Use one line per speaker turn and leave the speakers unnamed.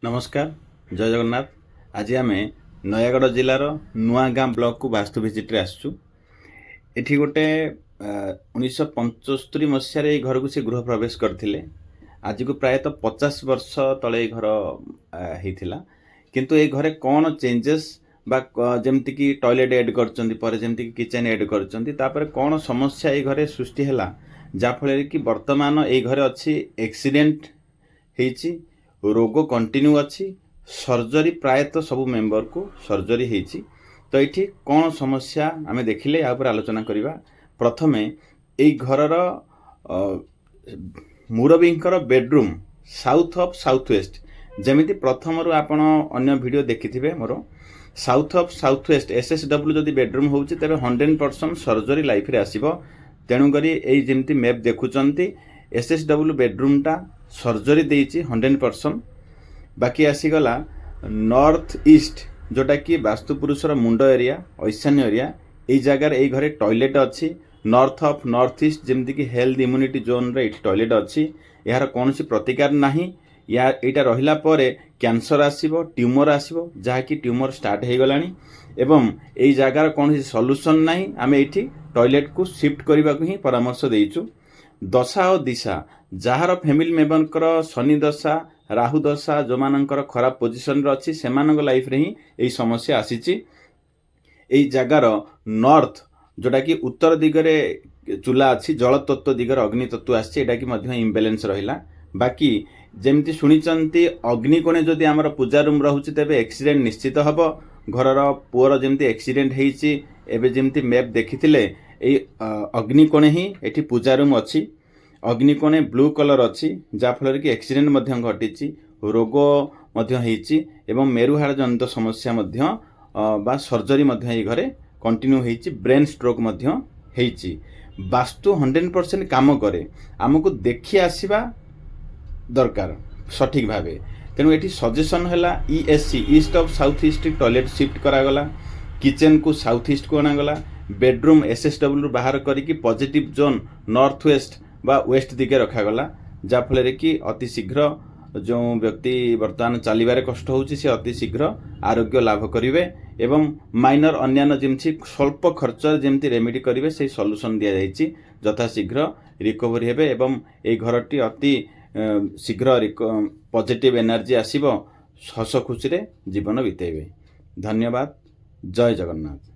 नमस्कार जय जगन्नाथ। आज आम नयागढ़ जिलार नुआगाँ ब्लॉक को वास्तु विजिट्रे आसचु। एठी गोटे 1975 मसीह घर को से गृह प्रवेश करथिले। आज को प्रायतः 50 वर्ष तले घर होता किंतु ये घरे कौन चेंजेस जमती कि टॉयलेट एड करमती किचन एड कर कौन समस्या ये घरे सृष्टि है जाफल कि वर्तमान ये घरे अच्छी एक्सीडेंट होती, रोग कंटिन्यू अच्छी, सर्जरी प्रायतः सब मेंबर को सर्जरी होती। तो ये कौन समस्या आम देखिले या आलोचना करवा। प्रथमे ये घरर मुरबींकर bedroom south of south west जमीती प्रथम आपण अन्य वीडियो देखिथिबे मोर south of south west SSW जदि बेडरूम होउची तबे 100% सर्जरी लाइफ रे आसीबो। तेणुकरी ये जमीती मैप देखुचंती एसएसडब्ल्यू बेडरूम टा सर्जरी देइची 100%। बाकी आसीगला नॉर्थ ईस्ट जोटा कि वास्तुपुरुषर मुंड एरिया ईशान्य एरिया ये जगार ये घरे टॉयलेट अच्छी। नॉर्थ ऑफ नॉर्थ ईस्ट जमती कि हेल्थ इम्यूनिटी जोन रे टॉयलेट अच्छी। यार कौन सी प्रतिकार नहीं या यहाँ रहिला परे कैंसर आसीबो, ट्यूमर आसीबो, जहाँकि ट्यूमर स्टार्ट हो गलानी एवं यही जगार कौन सॉल्यूशन नहीं। आम ये टॉयलेट को शिफ्ट करने को ही परामर्श देइचु। दशा और दिशा जार फैमिली मेंबर शनि दशा राहु दशा जो मानकर खराब पोजिशन अच्छी से लाइफ रे ही यही समस्या आसीची। यही जगार नॉर्थ जोटा कि उत्तर दिगरे चूला अच्छी, जल तत्व दिगरे अग्नि तत्व आटा कि इम्बालांस रहिला। बाकी जमती शुणिचंती अग्निकोणे जदि आमर पूजा रूम रहुची तेबे एक्सीडेंट निश्चित हम। घरर पुअर जमती एक्सीडेंट होईची एबे जमती मैप देखिथिले ए अग्निकोणे ही एठी पूजा रूम अच्छी। अग्निकोणे ब्लू कलर अच्छी जाफल कि एक्सीडेंट मध्य घटी, रोग मध्य होईची एवं मेरुहाड़ जनित समस्या मध्य बा सर्जरी मध्य ये घरे कंटिन्यू होईची। ब्रेन स्ट्रोक मध्य होईची। वास्तु 100% काम करे, आमको देखी आसीबा दरकार सठिक भावे। तेणु ये सजेसन है ESC east of south east toilet shift करागला। किचन को साउथ ईस्ट को अणागला। बेडरूम एसएसडब्ल्यू बाहर करी पॉजिटिव जोन नॉर्थ वेस्ट बा वेस्ट दिगे रखागला, जाफल कि अति शीघ्र जो व्यक्ति बर्तमान चलवे कष्ट होची से अति शीघ्र आरोग्य लाभ करेंगे एवं माइनर अन्यान्य जमी स्वल्प खर्च जमी रेमेडी करेंगे से सॉल्यूशन दि जाइए यथाशीघ्र रिकवरी हेबे एवं ये घरटी अति शीघ्र पॉजिटिव एनर्जी आसीबो, हस खुशी रे जीवन बितेबे। धन्यवाद। जय जगन्नाथ।